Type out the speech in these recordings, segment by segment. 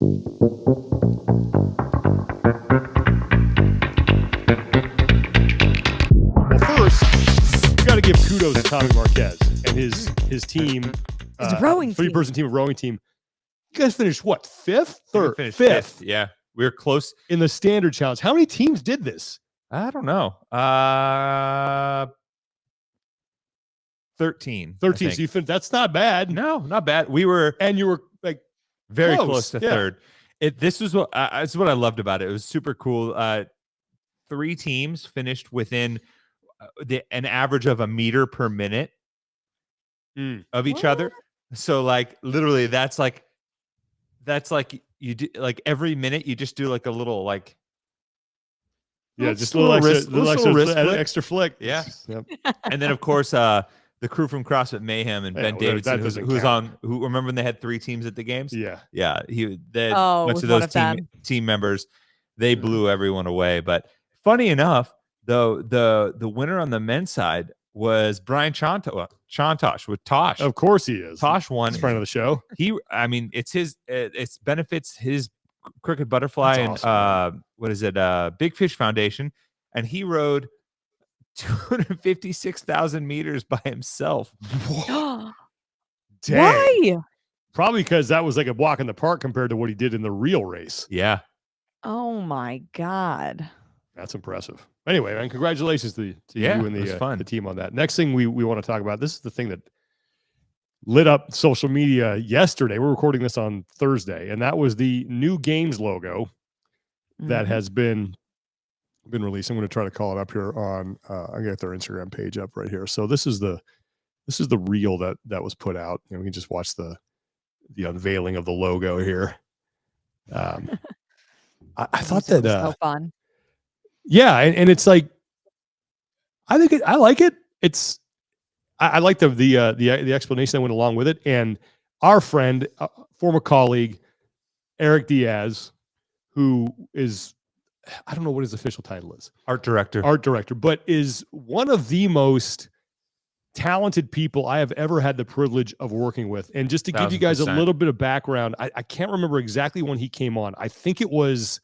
Well, first, we got to give kudos to Tommy Marquez and his team. His rowing 3-person team, rowing team. You guys finished what? Fifth? Third? Fifth. Yeah. We were close in the standard challenge. How many teams did this? I don't know. 13. 13. So you think that's not bad. No, not bad. We were, and you were like very close to third. This is what I loved about it. It was super cool. 3 teams finished within an average of a meter per minute of each other. So like literally, that's like you do like every minute you just do like a little like. Yeah, just a little extra flick. Yeah. Yep. And then of course the crew from CrossFit Mayhem and Ben Davidson, who remember when they had 3 teams at the games? Yeah. Yeah. Much of those team members, they blew everyone away. But funny enough, though, the winner on the men's side was Brian Chontosh with Tosh. Of course he is. Tosh won. He's friend of the show. It benefits his Crooked Butterfly and awesome. Big Fish Foundation, and he rode 256,000 meters by himself. Dang. Why? Probably because that was like a walk in the park compared to what he did in the real race. Yeah. Oh my God. That's impressive. Anyway, man, congratulations to you and the team on that. Next thing we want to talk about, this is the thing that lit up social media yesterday. We're recording this on Thursday, and that was the new games logo that has been released. I'm going to try to call it up here on I got their Instagram page up right here. So this is the reel that was put out. We can just watch the unveiling of the logo here. I thought that so fun. Yeah, and it's like I like it. It's I like the explanation that went along with it. And our friend, former colleague, Eric Diaz, who is, I don't know what his official title is. Art director, but is one of the most talented people I have ever had the privilege of working with. And just to give you guys a little bit of background, I can't remember exactly when he came on. I think it was,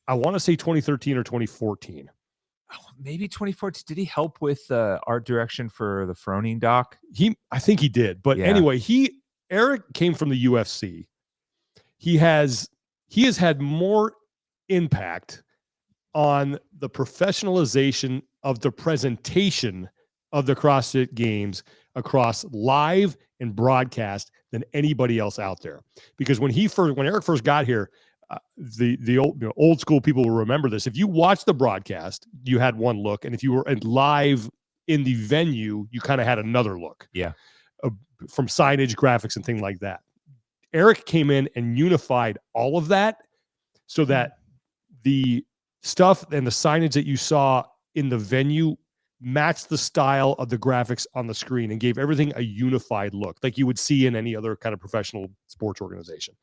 I want to say 2013 or 2014. Oh, maybe 2014. Did he help with art direction for the Froning doc? I think he did. But anyway, Eric came from the UFC. He has had more impact on the professionalization of the presentation of the CrossFit Games across live and broadcast than anybody else out there. Because when Eric first got here, the old school people will remember this. If you watch the broadcast, you had one look, and if you were live in the venue, you kind of had another look. Yeah, from signage, graphics, and things like that. Eric came in and unified all of that, so that the stuff and the signage that you saw in the venue matched the style of the graphics on the screen and gave everything a unified look, like you would see in any other kind of professional sports organization.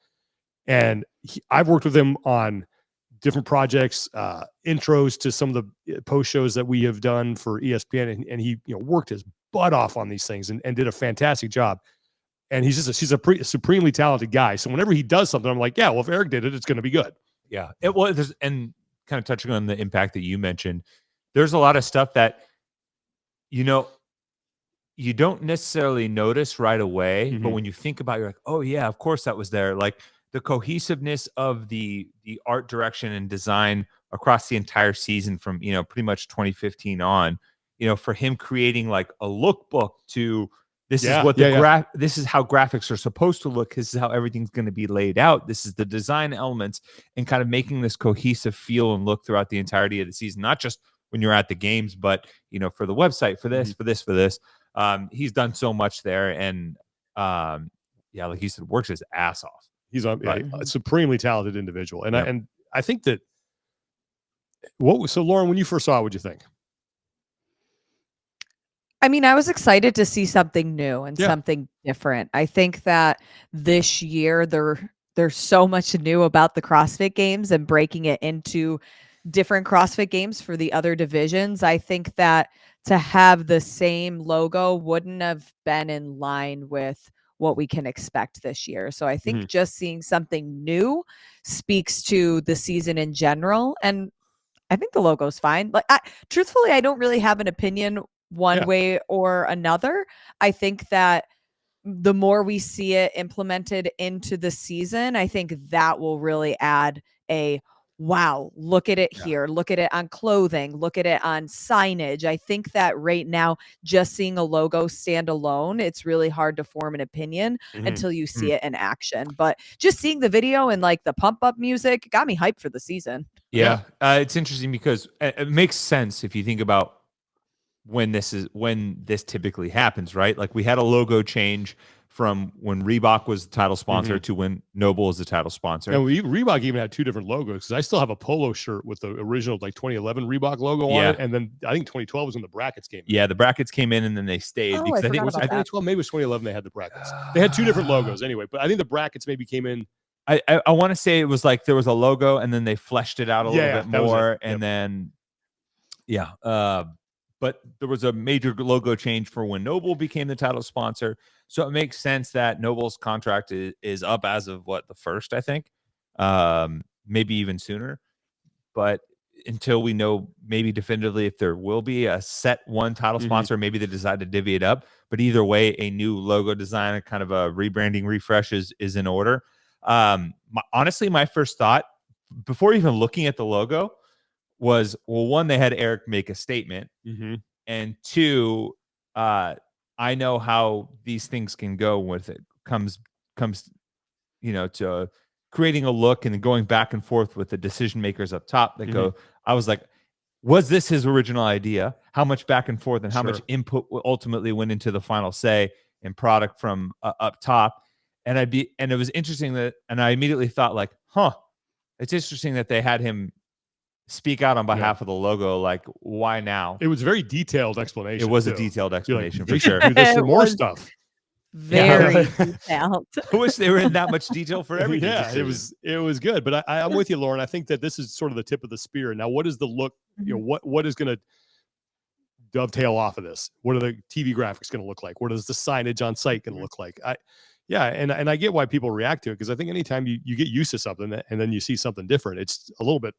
And I've worked with him on different projects, intros to some of the post shows that we have done for ESPN, and he worked his butt off on these things and did a fantastic job. And he's a supremely talented guy. So whenever he does something, I'm like, yeah, well, if Eric did it, it's going to be good. Yeah, it was. And kind of touching on the impact that you mentioned, there's a lot of stuff that you don't necessarily notice right away, but when you think about it, you're like, oh yeah, of course that was there. Like the cohesiveness of the art direction and design across the entire season from, pretty much 2015 on, for him creating like a lookbook to this is what this is how graphics are supposed to look. This is how everything's going to be laid out. This is the design elements, and kind of making this cohesive feel and look throughout the entirety of the season, not just when you're at the games, but, for the website, for this. He's done so much there. And like he said, works his ass off. He's a supremely talented individual. And I think that so Lauren, when you first saw it, what'd you think? I mean, I was excited to see something new and something different. I think that this year there's so much new about the CrossFit Games and breaking it into different CrossFit Games for the other divisions. I think that to have the same logo wouldn't have been in line with what we can expect this year. So I think Mhm. just seeing something new speaks to the season in general. And I think the logo's fine. Like, truthfully, I don't really have an opinion one Yeah. way or another. I think that the more we see it implemented into the season, I think that will really add a wow, look at it here. Look at it on clothing. Look at it on signage. I think that right now, just seeing a logo stand alone, it's really hard to form an opinion until you see it in action. But just seeing the video and like the pump up music got me hyped for the season. Yeah. It's interesting because it makes sense if you think about when this typically happens, right? Like we had a logo change from when Reebok was the title sponsor to when Noble is the title sponsor. And Reebok even had two different logos because I still have a polo shirt with the original like 2011 Reebok logo on it, and then I think 2012 was when the brackets came in. Yeah, the brackets came in and then they stayed Oh, because I I think forgot it was about that. 2012, maybe it was 2011 they had the brackets. They had two different logos anyway, but I think the brackets maybe came in. I want to say it was like there was a logo and then they fleshed it out a little bit that was it. more, and then but there was a major logo change for when Noble became the title sponsor. So it makes sense that Noble's contract is up as of the 1st, I think, maybe even sooner. But until we know maybe definitively if there will be a set one title sponsor, maybe they decide to divvy it up. But either way, a new logo design, a kind of a rebranding refresh is in order. Honestly, my first thought before even looking at the logo was, well, one, they had Eric make a statement, and two, I know how these things can go with it comes to creating a look and going back and forth with the decision makers up top that go. I was like, was this his original idea? How much back and forth and how much input ultimately went into the final say and product from up top? And it was interesting and I immediately thought like, it's interesting that they had him speak out on behalf of the logo. Like, why now? It was a very detailed explanation. It was too. a detailed explanation They for sure. should do this for It more was stuff. Very detailed. I wish they were in that much detail for everything. It was good, but I'm with you, Lauren. I think that this is sort of the tip of the spear. Now, what is the look? What is going to dovetail off of this? What are the TV graphics going to look like? What is the signage on site going to look like? And I get why people react to it, because I think anytime you get used to something and then you see something different, it's a little bit,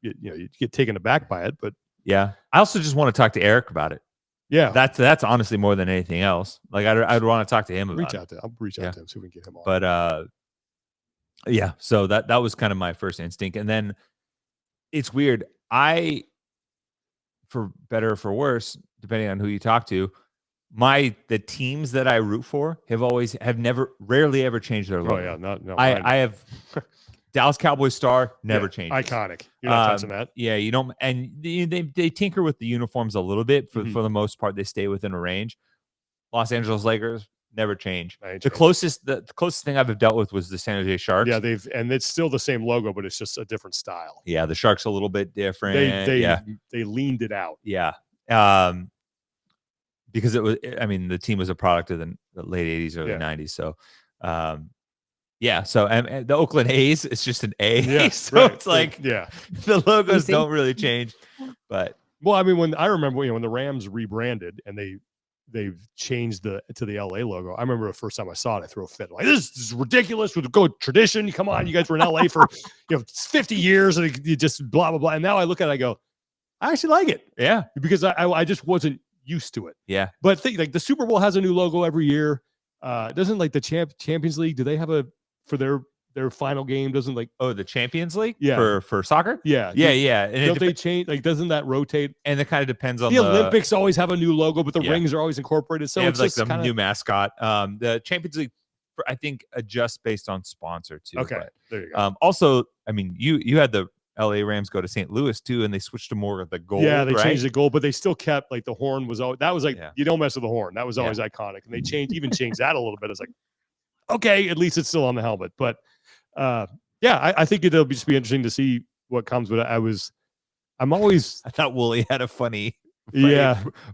you get taken aback by it. But yeah, I also just want to talk to Eric about it. Yeah, that's honestly more than anything else. Like I'd want to talk to him about it. I'll reach out to him, see if we can get him on. But yeah, so that was kind of my first instinct, and then it's weird. For better or for worse, depending on who you talk to, the teams that I root for rarely ever changed their logo. Oh yeah, no. I have Dallas Cowboys star never changed. Iconic. You're not touching that. Yeah, you don't. And they tinker with the uniforms a little bit for the most part. They stay within a range. Los Angeles Lakers never change. The closest thing I've dealt with was the San Jose Sharks. Yeah, and it's still the same logo, but it's just a different style. Yeah, the Sharks a little bit different. They leaned it out. Yeah. Because the team was a product of the late 80s, early 90s. So, so and the Oakland A's, it's just an A. Yeah, so it's like, the logos don't really change. But well, I mean, when the Rams rebranded and they've changed to the LA logo. I remember the first time I saw it, I threw a fit. Like, this is ridiculous with good tradition. Come on, you guys were in LA for 50 years and you just blah blah blah. And now I look at it, I go, I actually like it. Yeah, because I just wasn't used to it. Yeah, but like the Super Bowl has a new logo every year. Doesn't like the Champions League? Do they have for their final game? Doesn't the Champions League? Yeah, for soccer. Yeah. And don't they change? Like, doesn't that rotate? And it kind of depends on the Olympics. Always have a new logo, but the rings are always incorporated. So it's like the new mascot. The Champions League, I think, adjusts based on sponsor too. Okay, but, there you go. Also, I mean, you had the LA Rams go to St. Louis too, and they switched to more of the gold. Yeah, they changed the gold, but they still kept like the horn was always you don't mess with the horn. That was always iconic, and they changed that a little bit. It's like, okay, at least it's still on the helmet. But I think it'll just be interesting to see what comes. But I thought Wooly had a funny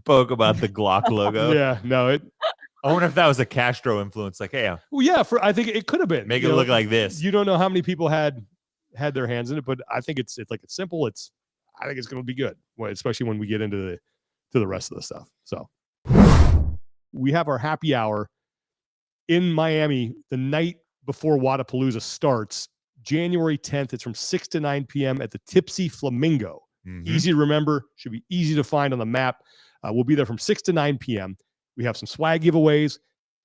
poke about the Glock logo. I wonder if that was a Castro influence. Like, hey, I think it could have been. Make it look like this. You don't know how many people had their hands in it, but I think it's simple. I think it's going to be good, especially when we get into the rest of the stuff. So we have our happy hour in Miami the night before Wadapalooza starts, January 10th. It's from 6 to 9 p.m. at the Tipsy Flamingo. Easy to remember, should be easy to find on the map. We'll be there from 6 to 9 p.m. We have some swag giveaways.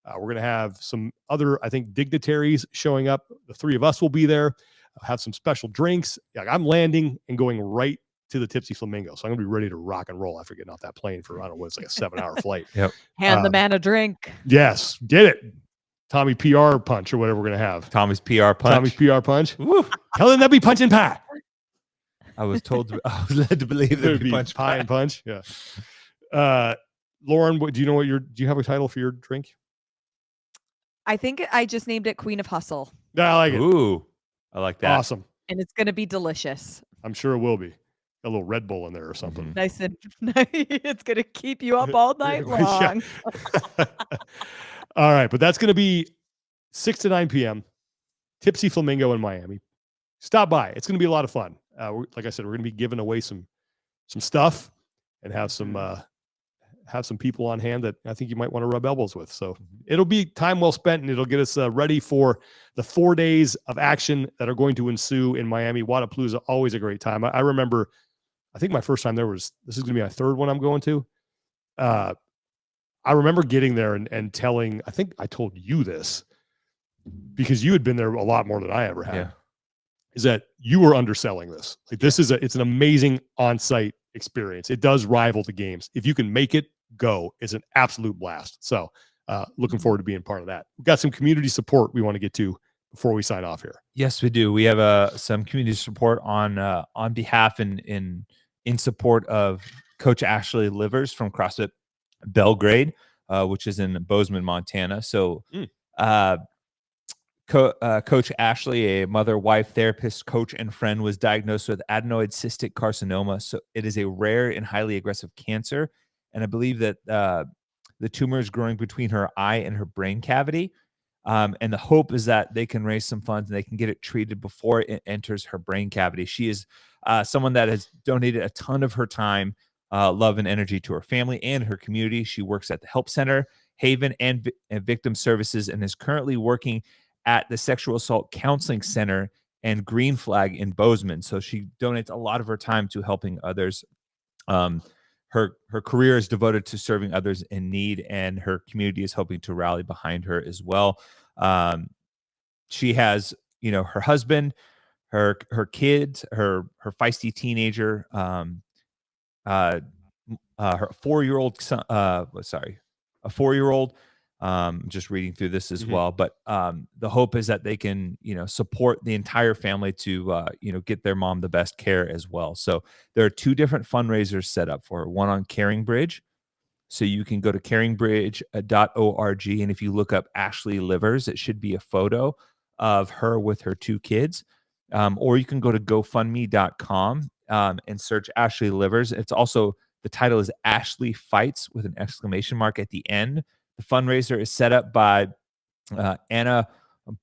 We're going to have some other, I think, dignitaries showing up. The three of us will be there. I'll have some special drinks. I'm landing and going right to the Tipsy Flamingo. So I'm going to be ready to rock and roll after getting off that plane for, I don't know what, it's like a 7-hour flight. Yep. Hand the man a drink. Yes, get it. Tommy PR punch or whatever we're going to have. Tommy's PR punch. Tommy's PR punch. Woo. Tell them that be punch and pie. I was led to believe there'd be punch pie and punch. Yeah. Lauren, do you have a title for your drink? I think I just named it Queen of Hustle. Yeah, I like it. Ooh, I like that. Awesome. And it's going to be delicious. I'm sure it will be. A little Red Bull in there or something. Nice and it's going to keep you up all night long. All right, but that's going to be 6 to 9 p.m. Tipsy Flamingo in Miami. Stop by. It's going to be a lot of fun. Like I said, we're going to be giving away some stuff and have some people on hand that I think you might want to rub elbows with. So it'll be time well spent, and it'll get us ready for the 4 days of action that are going to ensue in Miami. Wadapalooza, always a great time. I remember, I think my first time there this is going to be my third one I'm going to. I remember getting there and telling, I think I told you this because you had been there a lot more than I ever had. Yeah. Is that you were underselling this. Like this is it's an amazing on-site experience. It does rival the games. If you can make it, go. It's an absolute blast. So looking forward to being part of that. We've got some community support we want to get to before we sign off here. Yes, we do. We have some community support on behalf and in support of Coach Ashley Livers from CrossFit Belgrade, which is in Bozeman, Montana. So Coach Ashley, a mother, wife, therapist, coach, and friend, was diagnosed with adenoid cystic carcinoma. So it is a rare and highly aggressive cancer. And I believe that the tumor is growing between her eye and her brain cavity. And the hope is that they can raise some funds and they can get it treated before it enters her brain cavity. She is someone that has donated a ton of her time, love, and energy to her family and her community. She works at the Help Center, Haven, and Victim Services, and is currently working at the Sexual Assault Counseling Center and Green Flag in Bozeman. So she donates a lot of her time to helping others. Her career is devoted to serving others in need, and her community is hoping to rally behind her as well. She has, her husband, her kids, her feisty teenager, her 4-year-old son, a 4-year-old. Just reading through this as well, but the hope is that they can, support the entire family to, get their mom the best care as well. So there are 2 different fundraisers set up for her. One on Caring Bridge. So you can go to caringbridge.org, and if you look up Ashley Livers, it should be a photo of her with her 2 kids. Or you can go to GoFundMe.com and search Ashley Livers. It's also, the title is Ashley Fights with an exclamation mark at the end. The fundraiser is set up by Anna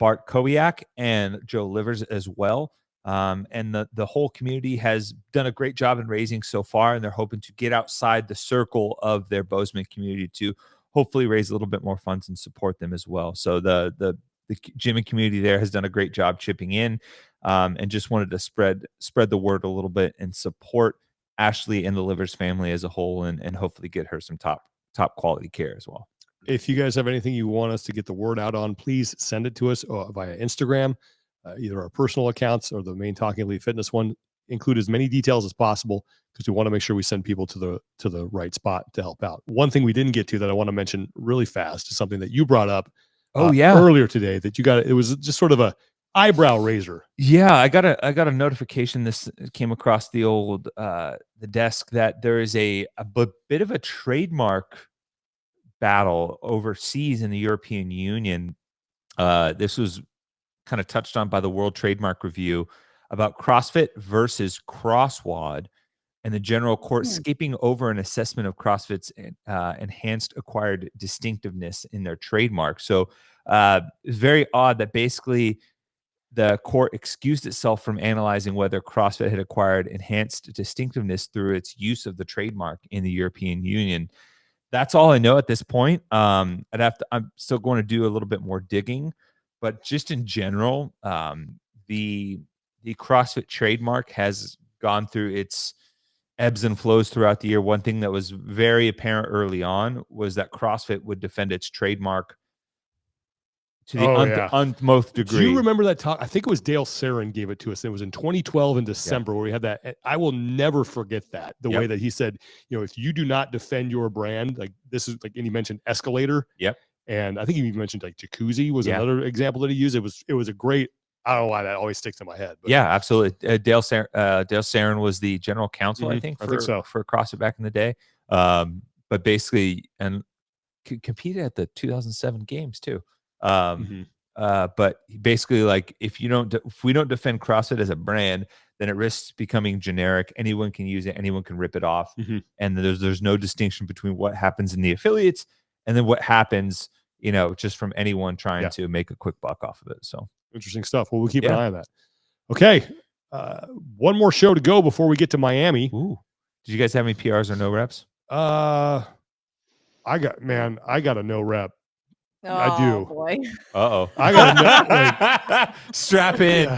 Bartkowiak and Joe Livers as well. And the whole community has done a great job in raising so far, and they're hoping to get outside the circle of their Bozeman community to hopefully raise a little bit more funds and support them as well. So the gym and community there has done a great job chipping in, and just wanted to spread the word a little bit and support Ashley and the Livers family as a whole, and hopefully get her some top quality care as well. If you guys have anything you want us to get the word out on, please send it to us via Instagram, either our personal accounts or the main Talking Elite Fitness one. Include as many details as possible because we want to make sure we send people to the right spot to help out. One thing we didn't get to that I want to mention really fast is something that you brought up earlier today that you got. It was just sort of a eyebrow raiser. Yeah, I got a notification. This came across the old the desk that there is a bit of a trademark battle overseas in the European Union. This was kind of touched on by the World Trademark Review about CrossFit versus Crosswad, and the general court skipping over an assessment of CrossFit's enhanced acquired distinctiveness in their trademark. So it's very odd that basically the court excused itself from analyzing whether CrossFit had acquired enhanced distinctiveness through its use of the trademark in the European Union. that's all I know at this point. I'm still going to do a little bit more digging, but just in general, the CrossFit trademark has gone through its ebbs and flows throughout the year. One thing that was very apparent early on was that CrossFit would defend its trademark to the utmost Do degree. you remember that talk? I think it was Dale Sarin gave it to us. It was in 2012 in December where we had that. I will never forget that. The way that he said, if you do not defend your brand, like this is like, and he mentioned escalator. Yep. And I think he even mentioned like jacuzzi was another example that he used. It was a great, I don't know why that always sticks in my head. But. Yeah, absolutely. Dale Sarin was the general counsel, I think for CrossFit back in the day. But basically, and competed at the 2007 games too. But basically, like if we don't defend CrossFit as a brand, then it risks becoming generic. Anyone can use it. Anyone can rip it off. And there's no distinction between what happens in the affiliates and then what happens, just from anyone trying to make a quick buck off of it. So interesting stuff. Well, we'll keep an eye on that. Okay. One more show to go before we get to Miami. Ooh. Did you guys have any PRs or no reps? I got a no rep. Oh, I do. Boy. Uh-oh. I got strap in.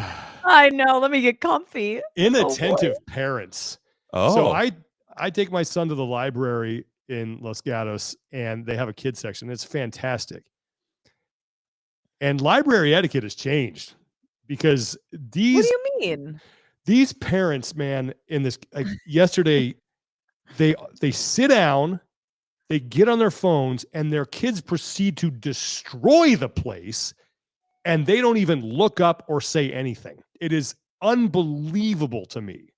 I know. Let me get comfy. Inattentive parents. Oh. So I take my son to the library in Los Gatos, and they have a kids section. It's fantastic. And library etiquette has changed because What do you mean? These parents, man, in this yesterday, they sit down, they get on their phones, and their kids proceed to destroy the place, and they don't even look up or say anything. It is unbelievable to me.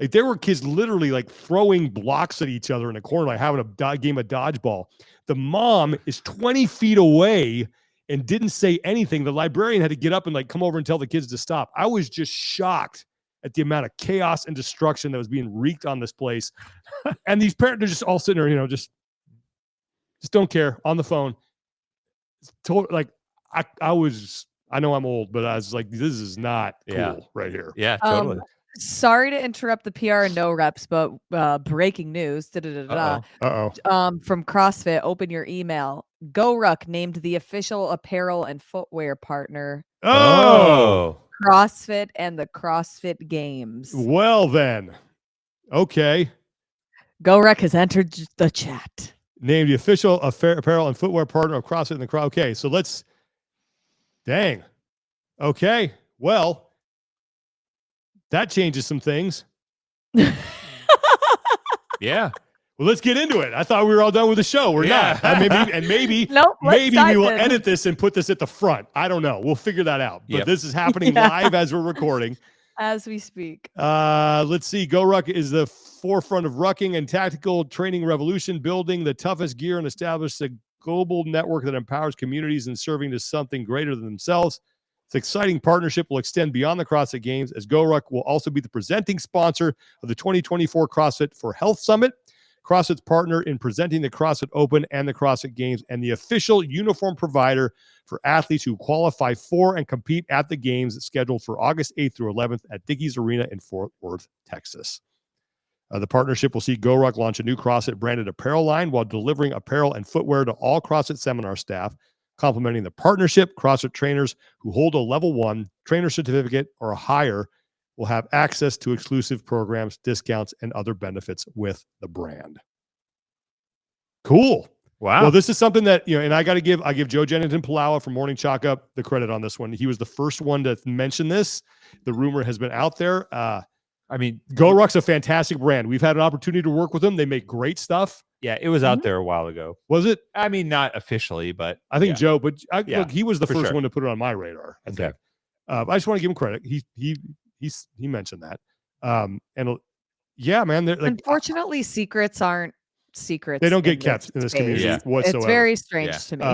Like there were kids literally like throwing blocks at each other in a corner, like having a game of dodgeball. The mom is 20 feet away and didn't say anything. The librarian had to get up and like come over and tell the kids to stop. I was just shocked at the amount of chaos and destruction that was being wreaked on this place. And these parents are just all sitting there, just don't care on the phone. Like I know I'm old, but I was like, this is not cool right here. Yeah, totally. Sorry to interrupt the PR and no reps, but breaking news. From CrossFit, open your email. GoRuck named the official apparel and footwear partner. Oh, CrossFit and the CrossFit Games. Well then, okay. GoRuck has entered the chat. Named the official apparel and footwear partner of CrossFit and the crowd. Okay, so dang. Okay, well. That changes some things. Yeah. Well, let's get into it. I thought we were all done with the show. We're not. Maybe nope, maybe we will edit this and put this at the front. I don't know. We'll figure that out. But this is happening live as we're recording. As we speak. Let's see. GoRuck is the forefront of rucking and tactical training revolution, building the toughest gear and establish a global network that empowers communities and serving to something greater than themselves. This exciting partnership will extend beyond the CrossFit Games, as GoRuck will also be the presenting sponsor of the 2024 CrossFit for Health Summit, CrossFit's partner in presenting the CrossFit Open and the CrossFit Games, and the official uniform provider for athletes who qualify for and compete at the Games scheduled for August 8th through 11th at Dickies Arena in Fort Worth, Texas. The partnership will see GoRuck launch a new CrossFit branded apparel line while delivering apparel and footwear to all CrossFit seminar staff. Complementing the partnership, CrossFit trainers who hold a level 1 trainer certificate or higher will have access to exclusive programs, discounts, and other benefits with the brand. Cool. Wow. Well, this is something that, and I give Joe Jennington Palawa from Morning Chalk Up the credit on this one. He was the first one to mention this. The rumor has been out there. GoRuck's a fantastic brand. We've had an opportunity to work with them. They make great stuff. Yeah, it was out there a while ago. Was it? I mean, not officially, but I think Joe. But look, he was the first one to put it on my radar. I think. I just want to give him credit. He mentioned that. And yeah, man. Unfortunately, secrets aren't secrets. They don't get kept in this community whatsoever. It's very strange to me.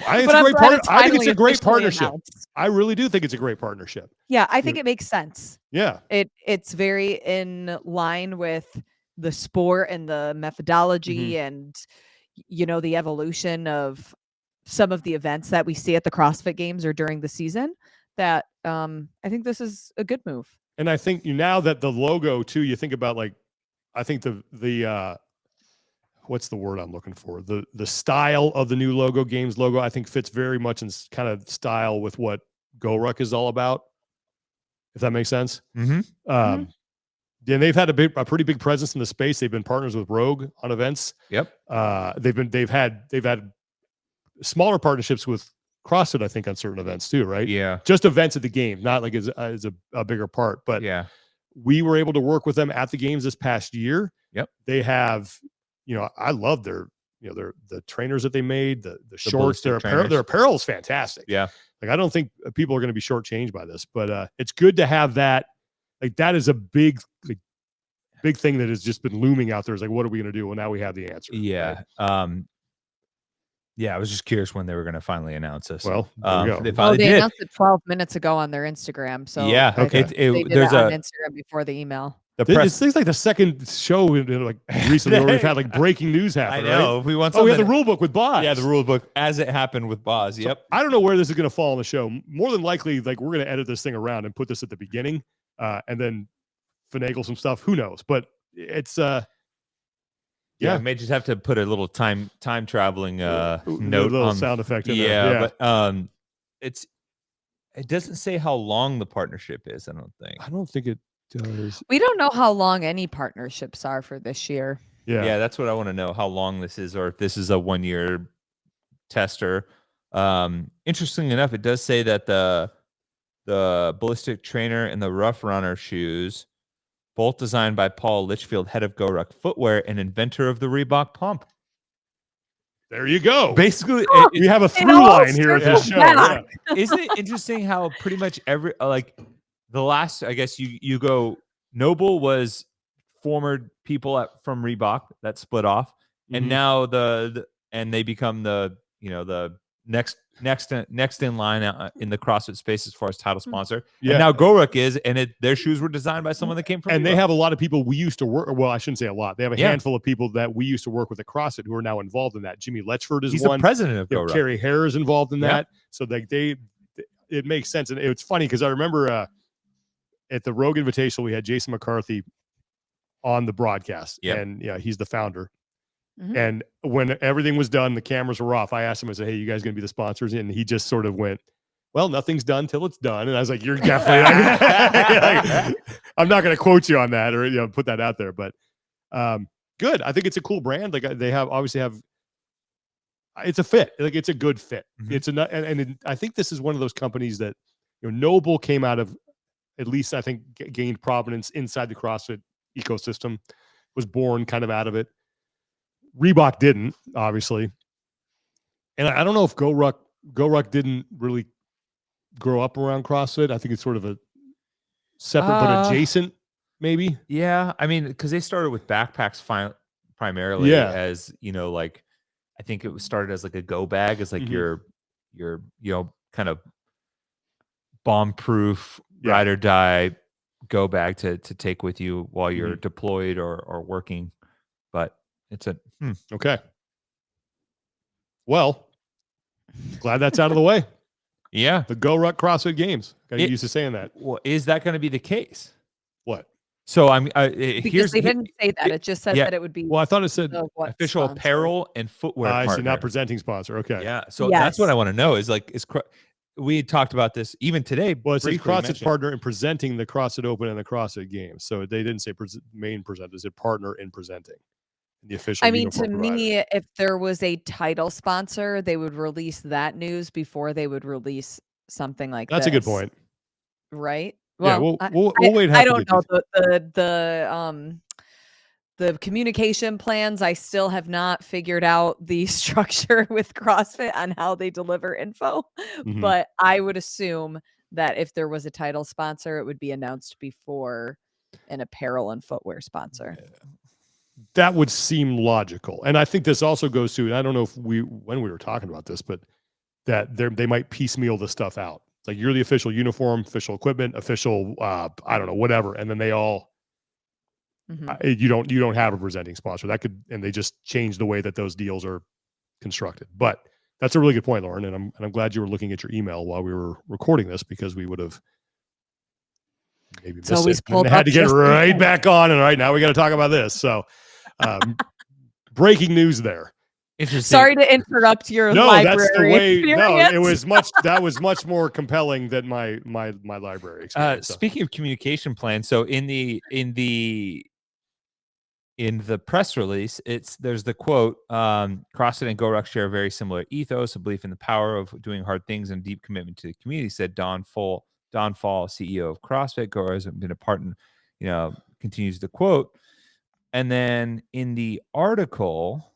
I think it's a great partnership. Announced. I really do think it's a great partnership. Yeah, I think it makes sense. Yeah, it's very in line with the sport and the methodology and the evolution of some of the events that we see at the CrossFit Games or during the season. That I think this is a good move. And I think now that the logo too, you think about I think the what's the word I'm looking for? The style of the new logo, games logo, I think fits very much in kind of style with what GoRuck is all about, if that makes sense. Mm-hmm. Yeah, they've had a pretty big presence in the space. They've been partners with Rogue on events. Yep. They've had smaller partnerships with CrossFit, I think, on certain events too, right? Yeah. Just events at the game, not like as a bigger part. But Yeah. we were able to work with them at the games this past year. Yep. They have, I love their, the trainers that they made, the shorts, their apparel is fantastic. Yeah. Like, I don't think people are going to be shortchanged by this, but it's good to have that. Like, that is a big thing that has just been looming out there. Is like, what are we going to do? Well, now we have the answer. Yeah. Right? Yeah, I was just curious when they were going to finally announce this. Well, there we go. They finally did. Announced it 12 minutes ago on their Instagram. So yeah, okay. They did it on Instagram before the email. It's things like the second show like recently where we've had like breaking news happen. I know. Right? If we want we had the rule book with Boz. Yeah, the rule book as it happened with Boz. So yep. I don't know where this is going to fall on the show. More than likely, like, we're going to edit this thing around and put this at the beginning, and then finagle some stuff. Who knows? But it's Yeah, I may just have to put a little time traveling note, a little sound effect in there. Yeah, but it doesn't say how long the partnership is. I don't think it does. We don't know how long any partnerships are for this year. Yeah, that's what I want to know, how long this is, or if this is a 1-year tester. Interesting enough, it does say that the ballistic trainer and the rough runner shoes, both designed by Paul Litchfield, head of GoRuck Footwear and inventor of the Reebok pump. There you go. Basically, we have a through line here at this show. Yeah. Isn't it interesting how pretty much every the last, I guess you go, Noble was former people from Reebok that split off, and now and they become the next in line in the CrossFit space as far as title sponsor. Yeah. And now GoRuck is, and their shoes were designed by someone that came from. And Reebok. They have a lot of people we used to work. Well, I shouldn't say a lot. They have a handful of people that we used to work with at CrossFit who are now involved in that. Jimmy Letchford is He's one. The president of GoRuck. Carrie Hare is involved in that. So it makes sense. And it's funny because I remember at the Rogue Invitational, we had Jason McCarthy on the broadcast, and he's the founder. And when everything was done, the cameras were off. I asked him, I said, "Hey, you guys going to be the sponsors?" And he just sort of went, "Well, nothing's done till it's done." And I was like, "You're definitely I'm not going to quote you on that or put that out there." But good. I think it's a cool brand. Like, they obviously have. It's a fit. Like, it's a good fit. It's and I think this is one of those companies that Noble came out of, at least I think, gained provenance inside the CrossFit ecosystem, was born kind of out of it. Reebok didn't, obviously. And I don't know if GoRuck didn't really grow up around CrossFit. I think it's sort of a separate but adjacent, maybe. Yeah. I mean, because they started with backpacks primarily as, I think it was started as like a go bag, as like your kind of bomb-proof ride or die go bag to take with you while you're deployed or working. But it's okay. Well, glad that's out of the way. Yeah. The GoRuck CrossFit Games. Got used to saying that. Well, is that going to be the case? What? So because they didn't say that. It just said that it would be. Well, I thought it said official sponsor. Apparel and footwear. I see, not presenting sponsor. Okay. Yeah. So that's what I want to know is we talked about this even today. Well, it says CrossFit's partner in presenting the CrossFit Open and the CrossFit Games. So they didn't say main presenter. They said partner in presenting. The official. I mean, to me, if there was a title sponsor, they would release that news before they would release something like That's this. a good point. Right? Well, we'll wait. I don't know the communication plans. I still have not figured out the structure with CrossFit on how they deliver info, but I would assume that if there was a title sponsor, it would be announced before an apparel and footwear sponsor. That would seem logical. And I think this also goes to, and I don't know if when we were talking about this, but that they might piecemeal the stuff out. It's like, you're the official uniform, official equipment, official, I don't know, whatever. And then they all, you don't have a presenting sponsor. That could, and they just change the way that those deals are constructed. But that's a really good point, Lauren. And I'm glad you were looking at your email while we were recording this, because we would have maybe missed it. And had to get right back on. And all right, now we got to talk about this. So breaking news there. Interesting. Sorry to interrupt your No, library that's the way. experience. No, it was that was much more compelling than my library experience. So. Speaking of communication plan, so in the press release, there's the quote, CrossFit and GoRuck share a very similar ethos, a belief in the power of doing hard things and deep commitment to the community, said Don Fall, CEO of CrossFit. GoRuck has been a part in, continues the quote. And then in the article,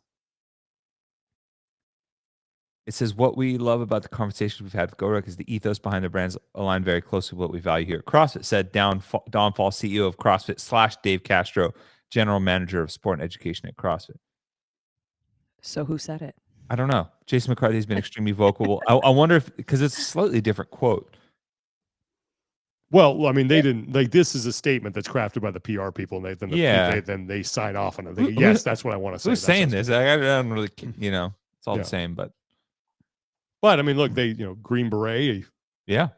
it says, what we love about the conversations we've had with GoRuck is the ethos behind the brands align very closely with what we value here at CrossFit, said Don Fall, CEO of CrossFit / Dave Castro, General Manager of Sport and Education at CrossFit. So who said it? I don't know. Jason McCarthy has been extremely vocal. I wonder if, because it's a slightly different quote. Well, I mean, they didn't like. This is a statement that's crafted by the PR people, and then they sign off on it. Yes, that's what I want to say. Who's saying this? I don't really, it's all the same, but I mean, look, they, Green Beret. Yeah.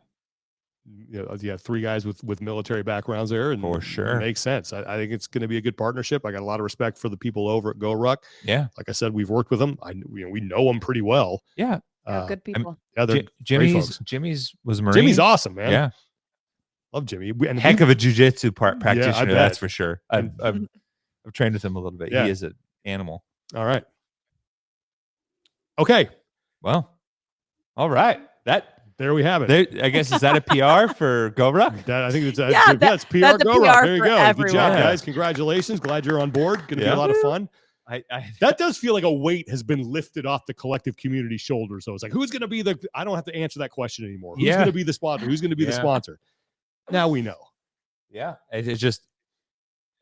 You have 3 guys with military backgrounds there, and for sure, it makes sense. I think it's going to be a good partnership. I got a lot of respect for the people over at GoRuck. Yeah, like I said, we've worked with them. We know them pretty well. Yeah, good people. They're Jimmy's was a Marine. Jimmy's awesome, man. Yeah, love Jimmy. And heck of a jiu-jitsu practitioner, that's for sure. I've trained with him a little bit. Yeah. He is an animal. All right. Okay. Well. All right. There we have it. I guess, is that a PR for GoRuck? I think it's that's PR that's GoRuck. PR there you go. Everyone. Good job, guys. Congratulations. Glad you're on board. Going to be a lot of fun. That does feel like a weight has been lifted off the collective community shoulders. So it's like, who's going to be I don't have to answer that question anymore. Who's going to be the sponsor? Who's going to be the sponsor? Now we know. Yeah. It's just,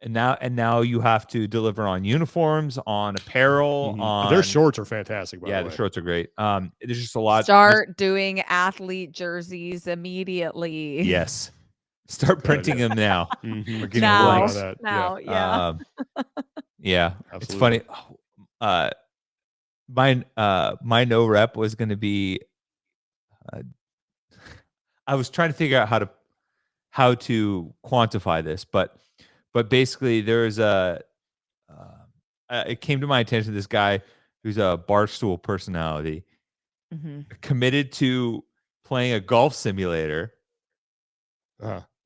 and now you have to deliver on uniforms, on apparel, on their shorts are fantastic. By the way. The shorts are great. There's just a lot. Start doing athlete jerseys immediately. Yes. Start printing them now. We're getting now, yeah. Yeah. It's funny. My no rep was going to be. I was trying to figure out how to quantify this, but basically there's it came to my attention, this guy who's a Barstool personality, committed to playing a golf simulator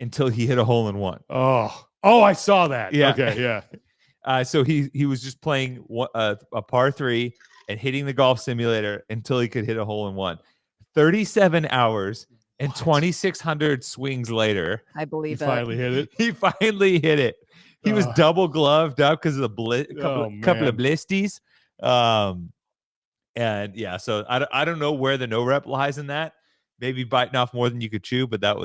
until he hit a hole in one. Oh, I saw that. Yeah. Okay. Yeah. So he was just playing a par 3 and hitting the golf simulator until he could hit a hole in one. 37 hours and 2,600 swings later, I believe he finally hit it. He finally hit it. He was double gloved up because of the couple of blisties. And yeah, so I don't know where the no rep lies in that. Maybe biting off more than you could chew, but I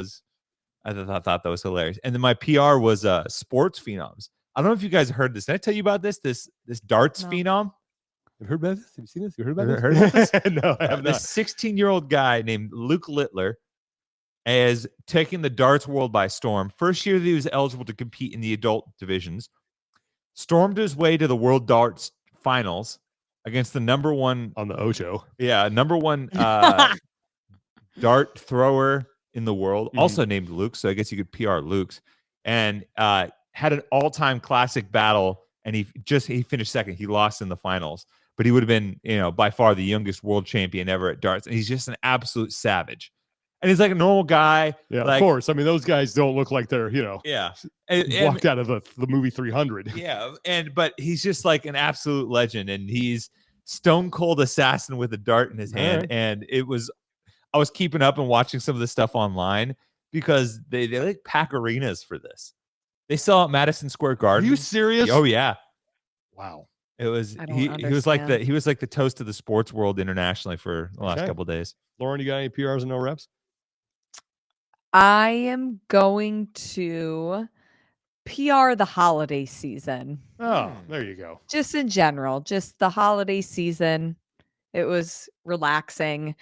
thought that was hilarious. And then my PR was sports phenoms. I don't know if you guys heard this. Did I tell you about this darts phenom? Have you heard about this? Have you seen this? You heard about this? No, I have not. This 16-year-old guy named Luke Littler is taking the darts world by storm. First year that he was eligible to compete in the adult divisions, stormed his way to the world darts finals against the number 1 on the Ocho. Yeah, number 1 dart thrower in the world, also named Luke. So I guess you could PR Luke's, and had an all-time classic battle. And he finished second. He lost in the finals, but he would have been, by far the youngest world champion ever at darts. And he's just an absolute savage. And he's like a normal guy. Yeah, of course. I mean, those guys don't look like they're, walked out of the movie 300. Yeah, but he's just like an absolute legend, and he's stone cold assassin with a dart in his hand. Right. And I was keeping up and watching some of the stuff online because they like pack arenas for this. They sell at Madison Square Garden. Are you serious? Oh yeah. Wow. It was he was like the toast of the sports world internationally for the last couple of days. Lauren, you got any PRs and no reps? I am going to PR the holiday season. Oh, there you go. Just in general, just the holiday season. It was relaxing,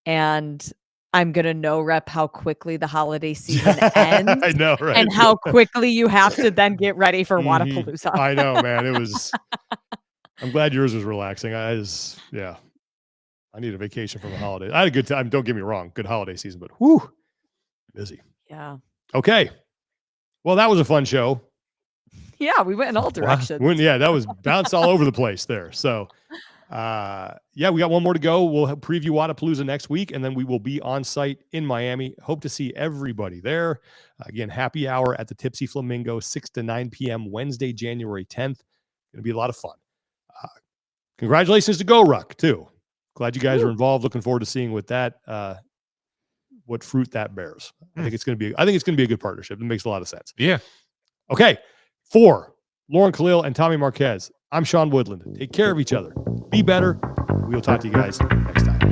and I'm going to no rep how quickly the holiday season ends. I know, right? And how quickly you have to then get ready for Wadapalooza. I know, man. It was. I'm glad yours was relaxing. I need a vacation from the holidays. I had a good time. Don't get me wrong. Good holiday season, but busy. Yeah. Okay. Well, that was a fun show. Yeah, we went in all directions. That was bounced all over the place there. So, yeah, we got one more to go. We'll preview Wadapalooza next week, and then we will be on site in Miami. Hope to see everybody there. Again, happy hour at the Tipsy Flamingo, 6 to 9 p.m. Wednesday, January 10th. Going to be a lot of fun. Congratulations to GoRuck too. Glad you guys are involved. Looking forward to seeing what fruit that bears. I think it's going to be a good partnership. It makes a lot of sense. Yeah. Okay. For Lauren Khalil and Tommy Marquez, I'm Sean Woodland. Take care of each other. Be better. We'll talk to you guys next time.